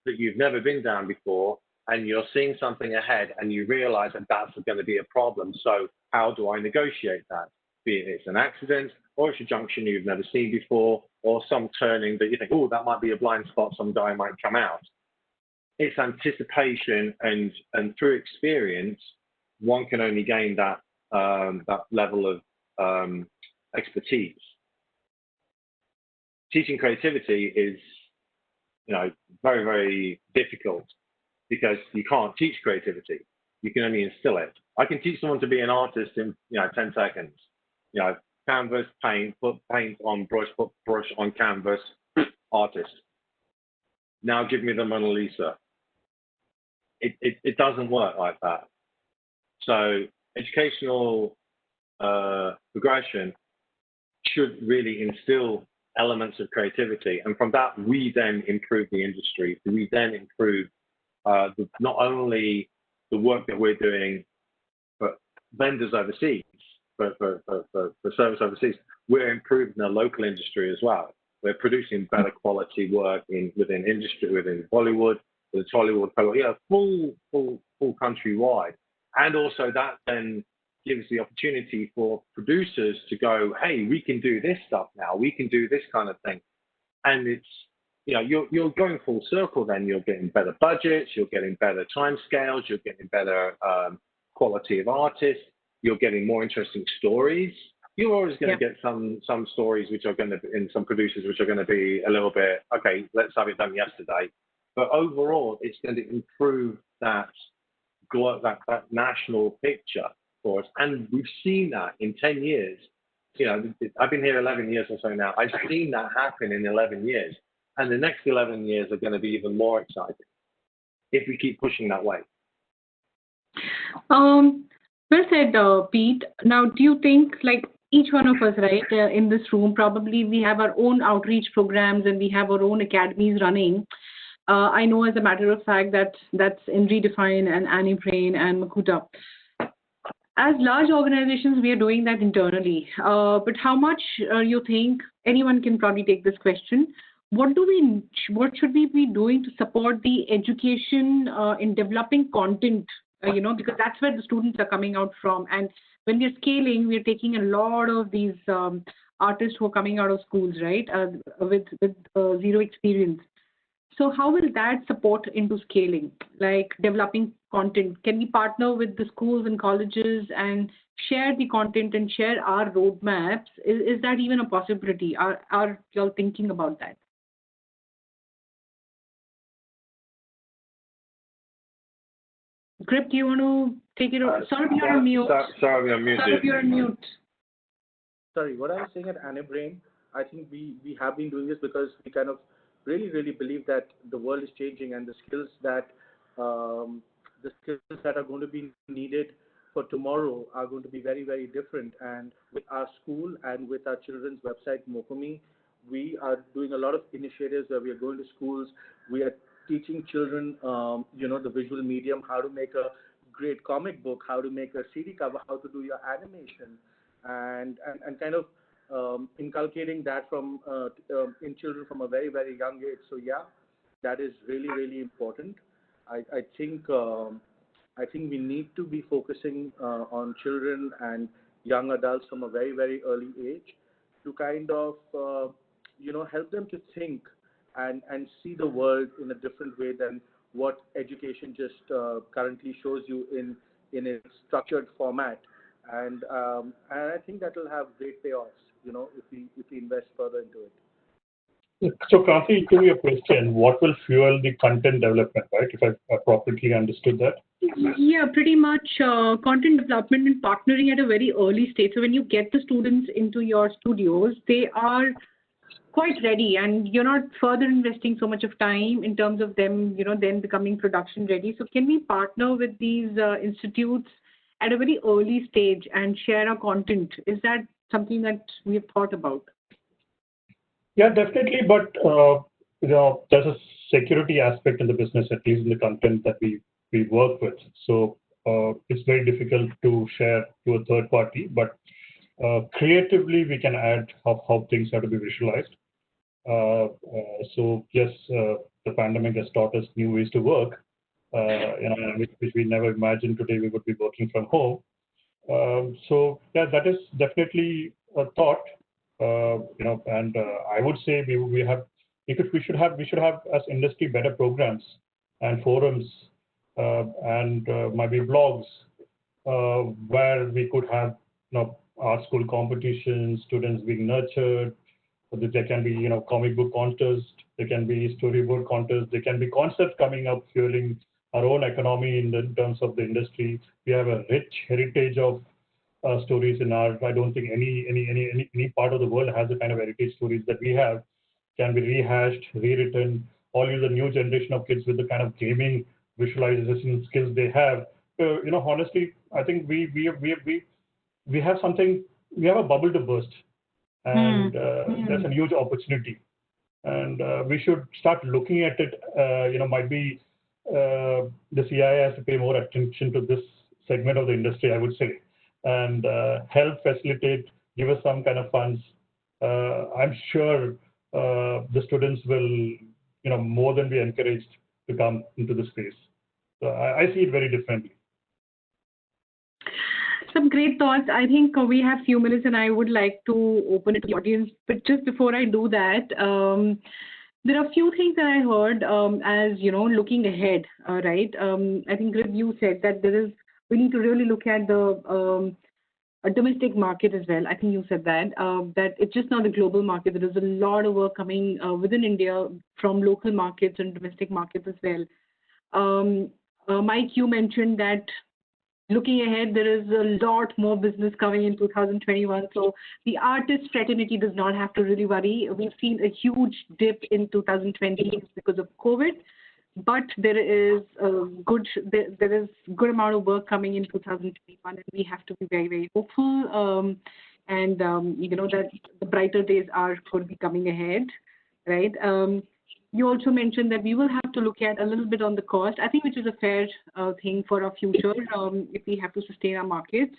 that you've never been down before, and you're seeing something ahead and you realize that that's going to be a problem. So how do I negotiate that? Be it it's an accident, or it's a junction you've never seen before, or some turning that you think, oh, that might be a blind spot, some guy might come out. It's anticipation, and through experience, one can only gain that level of expertise. Teaching creativity is, very, very difficult because you can't teach creativity. You can only instill it. I can teach someone to be an artist in, 10 seconds. Canvas, paint, put paint on brush, put brush on canvas, artist. Now give me the Mona Lisa. It doesn't work like that. So educational progression should really instill elements of creativity, and from that we then improve the industry. We then improve not only the work that we're doing, but vendors overseas, for service overseas. We're improving the local industry as well. We're producing better quality work within industry, within Bollywood, with Tollywood, full countrywide, and also that then gives the opportunity for producers to go, hey, we can do this stuff now. We can do this kind of thing. And it's, you're going full circle then. You're getting better budgets. You're getting better timescales. You're getting better quality of artists. You're getting more interesting stories. You're always going to get some stories which are going to be, and some producers which are going to be a little bit, okay, let's have it done yesterday. But overall, it's going to improve that national picture. for us. And we've seen that in 10 years. You know, I've been here 11 years or so now. I've seen that happen in 11 years. And the next 11 years are going to be even more exciting if we keep pushing that way. Well said, Pete. Now, do you think, like each one of us, right, in this room, probably we have our own outreach programs and we have our own academies running. I know as a matter of fact that that's in Redefine and Annie Brain and Makuta. As large organizations, we are doing that internally. But how much you think anyone can probably take this question? What should we be doing to support the education in developing content? Because that's where the students are coming out from. And when we're scaling, we're taking a lot of these artists who are coming out of schools, right, with zero experience. So how will that support into scaling, like developing content? Can we partner with the schools and colleges and share the content and share our roadmaps? Is that even a possibility? Are y'all thinking about that? Grip, do you want to take it over? Sorry, you're on mute. Sorry, I'm muted. Sorry, you're on mute. Sorry, what I was saying at Annie Brain, I think we have been doing this because we kind of really believe that the world is changing and the skills that are going to be needed for tomorrow are going to be very different. And with our school and with our children's website Mokomi, we are doing a lot of initiatives where we are going to schools. We are teaching children, the visual medium, how to make a great comic book, how to make a CD cover, how to do your animation, and kind of inculcating that from in children from a very young age. So yeah, that is really important. I think we need to be focusing on children and young adults from a very early age to kind of help them to think and see the world in a different way than what education just currently shows you in its structured format. And I think that will have great payoffs, if we invest further into it. So, Kranti, to your question, what will fuel the content development, right? If I properly understood that. Yeah, pretty much content development and partnering at a very early stage. So when you get the students into your studios, they are quite ready, and you're not further investing so much of time in terms of them, then becoming production ready. So can we partner with these institutes at a very early stage and share our content? Is that something that we have thought about? Yeah, definitely. But there's a security aspect in the business, at least in the content that we work with. So it's very difficult to share to a third party. But creatively, we can add how things have to be visualized. So yes, the pandemic has taught us new ways to work, which we never imagined today we would be working from home. So yeah, that is definitely a thought. And I would say we should have as industry better programs and forums and maybe blogs where we could have art school competitions, students being nurtured. There can be comic book contests, there can be storyboard contests, there can be concepts coming up fueling our own economy in terms of the industry. We have a rich heritage of stories in art. I don't think any part of the world has the kind of heritage stories that we have. Can be rehashed, rewritten. All the new generation of kids with the kind of gaming visualization skills they have. Honestly, I think we have something. We have a bubble to burst, and there's a huge opportunity, and we should start looking at it. Might be the CII has to pay more attention to this segment of the industry, I would say, and help facilitate, give us some kind of funds. I'm sure the students will, more than be encouraged to come into the space. So I see it very differently. Some great thoughts. I think we have few minutes and I would like to open it to the audience. But just before I do that, there are a few things that I heard as, looking ahead, right? I think, Griv, you said that we need to really look at the domestic market as well. I think you said that it's just not the global market. There is a lot of work coming within India from local markets and domestic markets as well. Mike, you mentioned that looking ahead, there is a lot more business coming in 2021. So the artist fraternity does not have to really worry. We've seen a huge dip in 2020 because of COVID, but there is there is good amount of work coming in 2021, and we have to be very, very hopeful. That the brighter days are going to be coming ahead, right? You also mentioned that we will have to look at a little bit on the cost, I think, which is a fair thing for our future if we have to sustain our markets.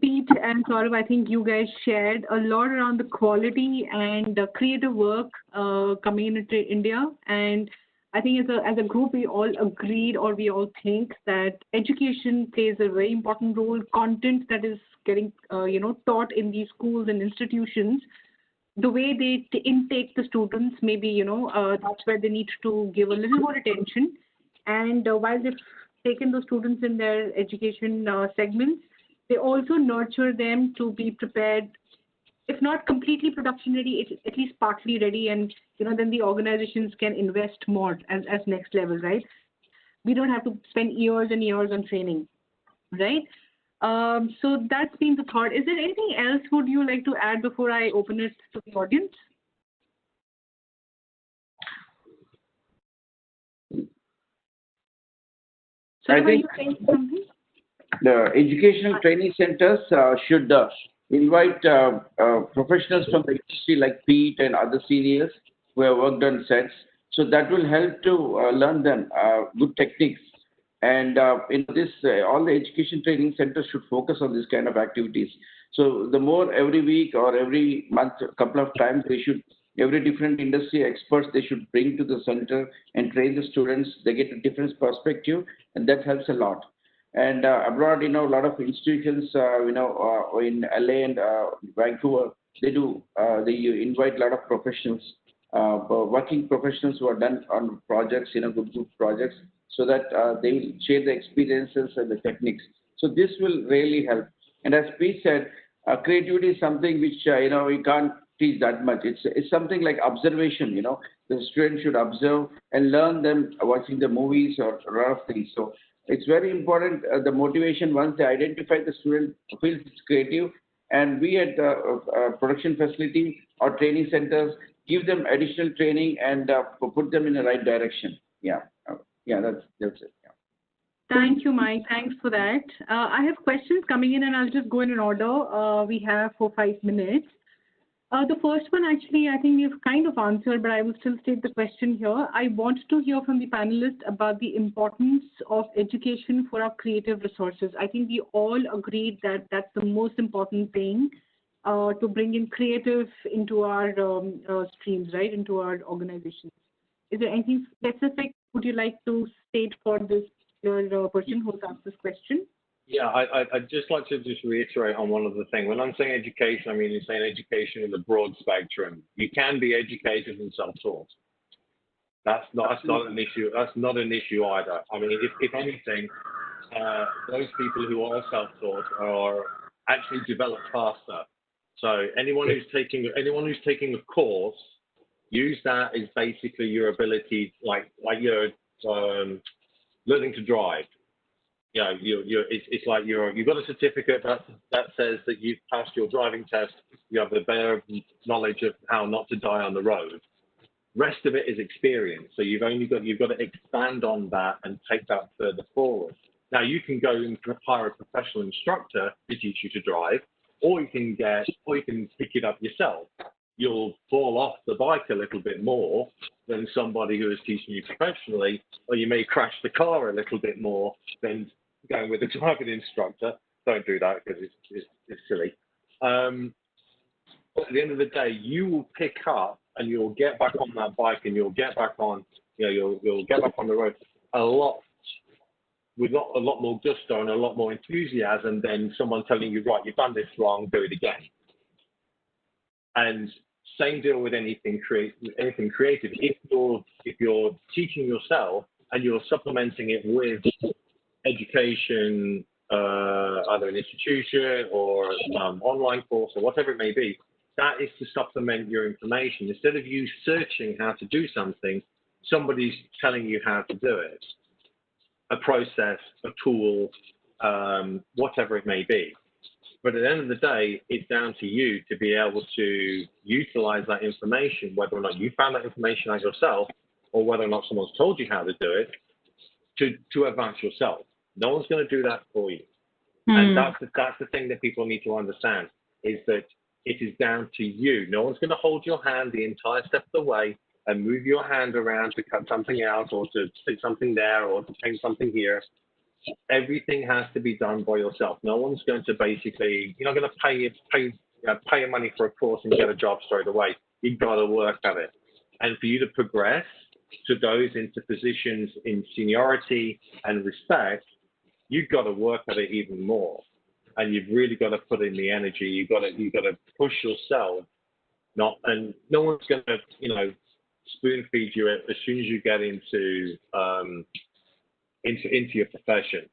Pete and Saurav, I think you guys shared a lot around the quality and creative work coming into India. And I think as a group, we all agreed, or we all think that education plays a very important role. Content that is getting taught in these schools and institutions, the way they intake the students, maybe, that's where they need to give a little more attention. And while they've taken the students in their education segments, they also nurture them to be prepared, if not completely production ready, at least partly ready. And, then the organizations can invest more as next level, right? We don't have to spend years and years on training, right? So that's been the thought. Is there anything else would you like to add before I open it to the audience? So I think you saying something? the educational training centers should invite professionals from the industry like Pete and other seniors who have worked on sets. So that will help to learn them good techniques. And in this, all the education training centers should focus on this kind of activities. So the more every week or every month, a couple of times, every different industry experts, they should bring to the center and train the students. They get a different perspective, and that helps a lot. And abroad, a lot of institutions, in LA and Vancouver, they invite a lot of professionals, working professionals who are done on projects, good projects, so that they will share the experiences and the techniques. So this will really help. And as Pete said, creativity is something which, we can't teach that much. It's something like observation, The student should observe and learn them watching the movies or a lot of things. So it's very important, the motivation, once they identify the student feels it's creative, and we at production facility or training centers give them additional training and put them in the right direction. Yeah, that's it. Yeah. Thank you, Mike. Thanks for that. I have questions coming in, and I'll just go in an order. We have 4-5 minutes. The first one, actually, I think you've kind of answered, but I will still state the question here. I want to hear from the panelists about the importance of education for our creative resources. I think we all agreed that that's the most important thing to bring in creative into our streams, right, into our organizations. Is there anything specific would you like to state for this person who's asked this question? Yeah, I'd just like to reiterate on one other thing. When I'm saying education, I mean you're saying education in the broad spectrum. You can be educated and self-taught. That's not an issue. That's not an issue either. I mean, if anything, those people who are self-taught are actually develop faster. So anyone who's taking a course, use that as basically your ability, like you're learning to drive. It's like you've got a certificate that says that you've passed your driving test. You have the bare knowledge of how not to die on the road. Rest of it is experience. So you've got to expand on that and take that further forward. Now you can go and hire a professional instructor to teach you to drive, or you can pick it up yourself. You'll fall off the bike a little bit more than somebody who is teaching you professionally, or you may crash the car a little bit more than going with a driving instructor. Don't do that because it's silly. But at the end of the day, you will pick up and you'll get back on that bike and you'll get back on, you'll get back on the road with a lot more gusto and a lot more enthusiasm than someone telling you, right, you've done this wrong, do it again. And same deal with anything creative. If you're teaching yourself and you're supplementing it with education, either an institution or some online course or whatever it may be, that is to supplement your information. Instead of you searching how to do something, somebody's telling you how to do it. a process, a tool, whatever it may be. But at the end of the day, it's down to you to be able to utilize that information, whether or not you found that information out yourself, or whether or not someone's told you how to do it, to advance yourself. No one's going to do that for you. And that's the thing that people need to understand, is that it is down to you. No one's going to hold your hand the entire step of the way and move your hand around to cut something out or to stick something there or to change something here. Everything has to be done by yourself. No one's going to basically, you're not going to pay your money for a course and get a job straight away. You've got to work at it. And for you to progress to those into positions in seniority and respect, you've got to work at it even more. And you've really got to put in the energy. You've got to push yourself. And no one's going to, spoon feed you as soon as you get into your profession.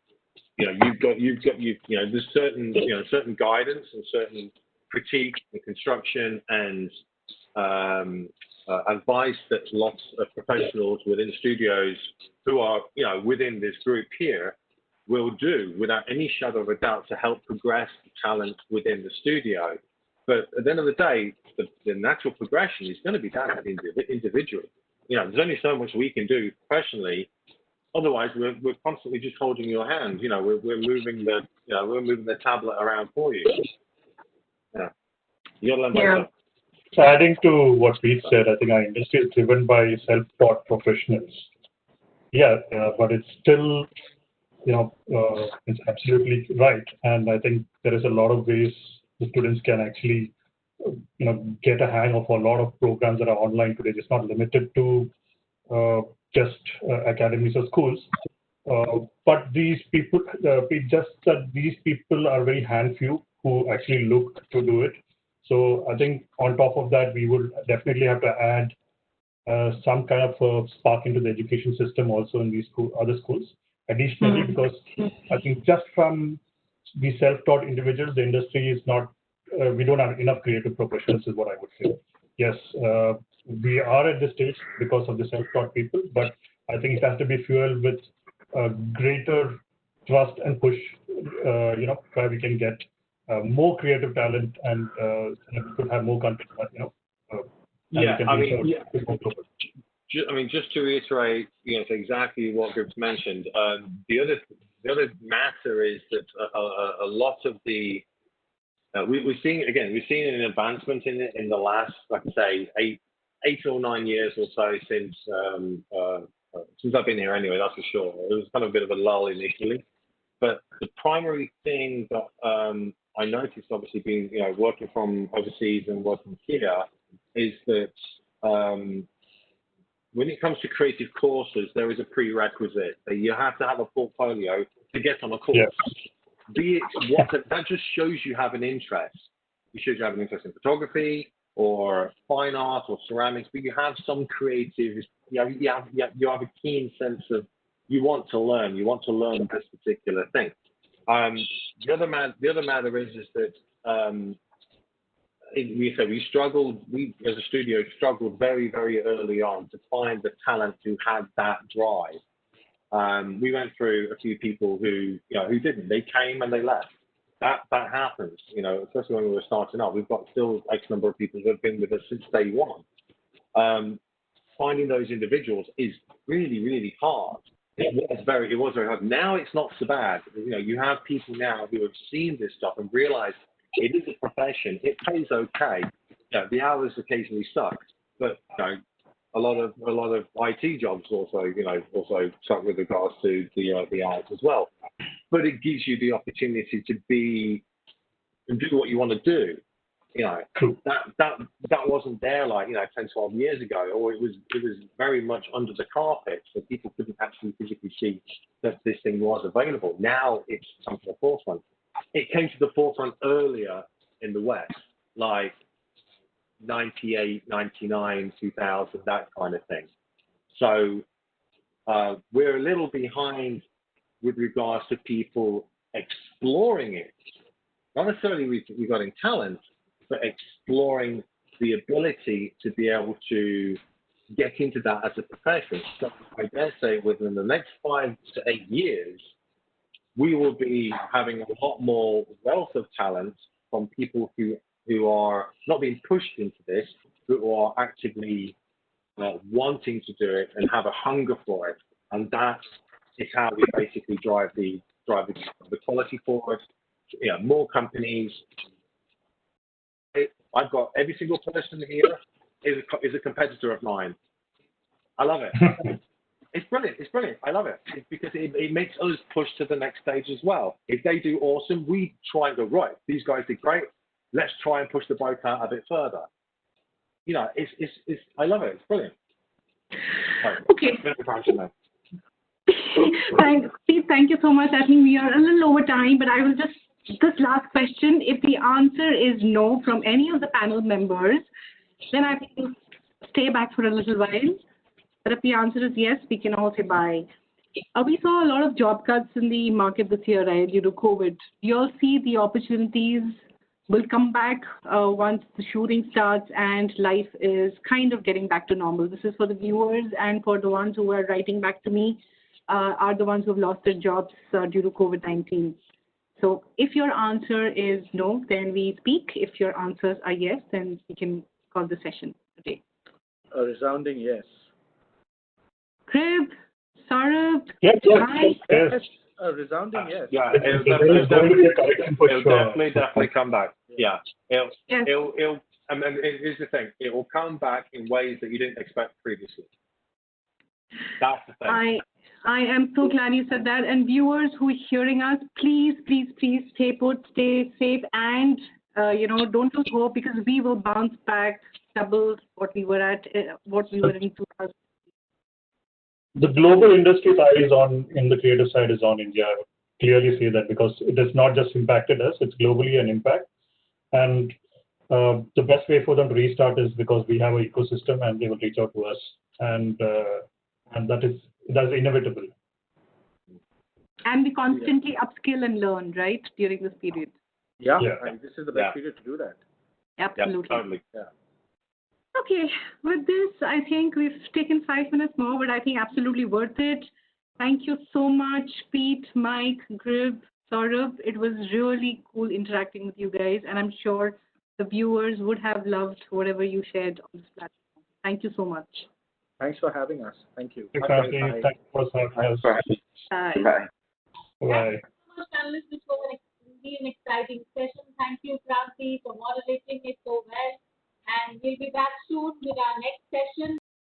There's certain guidance and certain critique and construction and advice that lots of professionals within studios who are, within this group here will do without any shadow of a doubt to help progress the talent within the studio. But at the end of the day, the natural progression is going to be down to the individual. There's only so much we can do professionally. Otherwise, we're constantly just holding your hand. We're moving the tablet around for you. Yeah, you got to learn by yourself. So adding to what Pete said, I think our industry is driven by self-taught professionals. Yeah, but it's still, it's absolutely right. And I think there is a lot of ways the students can actually, get a hang of a lot of programs that are online today. It's not limited to just academies or schools. But these people, just that these people are very hand few who actually look to do it. So I think on top of that, we would definitely have to add some kind of a spark into the education system also in these other schools. Additionally, because I think just from the self-taught individuals, the industry is not, we don't have enough creative professionals is what I would say. Yes, we are at this stage because of the self-taught people, but I think it has to be fueled with greater trust and push, where we can get more creative talent and we could have more content, just to reiterate, exactly what Grips mentioned. The other matter is that a lot of the we're seeing an advancement in it in the last, like I say, eight or 9 years or so since I've been here anyway. That's for sure. It was kind of a bit of a lull initially, but the primary thing that I noticed, obviously being working from overseas and working here, is that when it comes to creative courses, there is a prerequisite that you have to have a portfolio to get on a course. Yes. Be it that just shows you have an interest. You should have an interest in photography or fine art or ceramics, but you have some creative. You have a keen sense of you want to learn. You want to learn this particular thing. The other matter is that we struggled. We as a studio struggled very, very early on to find the talent who had that drive. We went through a few people who didn't. They came and they left. That happens, especially when we were starting up. We've got still X number of people who have been with us since day one. Finding those individuals is really, really hard. It was very hard. Now it's not so bad. You have people now who have seen this stuff and realize it is a profession. It pays okay. The hours occasionally suck, but a lot of IT jobs also suck with regards to the hours as well. But it gives you the opportunity to be and do what you want to do. That wasn't there 10, 12 years ago, or it was very much under the carpet, so people couldn't actually physically see that this thing was available. Now it's come to the forefront. It came to the forefront earlier in the West, like 98, 99, 2000, that kind of thing. So we're a little behind with regards to people exploring it. Not necessarily regarding talent, but exploring the ability to be able to get into that as a profession. So I dare say within the next 5 to 8 years, we will be having a lot more wealth of talent from people who are not being pushed into this, but who are actively wanting to do it and have a hunger for it. And that is how we basically drive the quality forward. You know, more companies. I've got every single person here is a competitor of mine. I love it. It's brilliant. It's brilliant. I love it. It's because it makes us push to the next stage as well. If they do awesome, we try and go, right, these guys did great. Let's try and push the boat out a bit further. You know, I love it. It's brilliant. Right. Okay. Steve, thank you so much. I think we are a little over time, but I will just, this last question, if the answer is no from any of the panel members, then I think we'll stay back for a little while. But if the answer is yes, we can all say bye. We saw a lot of job cuts in the market this year, right, due to COVID. You all see the opportunities will come back once the shooting starts and life is kind of getting back to normal. This is for the viewers, and for the ones who are writing back to me are the ones who have lost their jobs due to COVID-19. So if your answer is no, then we speak. If your answers are yes, then we can call the session today. A resounding yes. Krib, Saurabh, Yes, Yes, a resounding yes. Yeah, There's going to be a correction for it'll sure. definitely come back. Yeah, Yes. and here's the thing: it will come back in ways that you didn't expect previously. That's the thing. I am so glad you said that. And viewers who are hearing us, please stay put, stay safe, and don't lose hope, because we will bounce back double what we were in 2000. The global industry's eyes in the creative side is on India. I would clearly say that, because it has not just impacted us, it's globally an impact. And the best way for them to restart is because we have an ecosystem and they will reach out to us. And that's inevitable. And we constantly upskill and learn, right, during this period. Yeah. And this is the best period to do that. Absolutely. Yeah, totally. Yeah. Okay, with this, I think we've taken 5 minutes more, but I think absolutely worth it. Thank you so much, Pete, Mike, Grib, Saurabh. It was really cool interacting with you guys, and I'm sure the viewers would have loved whatever you shared on this platform. Thank you so much. Thanks for having us. Thank you. Thanks for having us. Bye. Bye. Bye. Panelists, this was an exciting session. Thank you, Kranti, for moderating it so well. And we'll be back soon with our next session.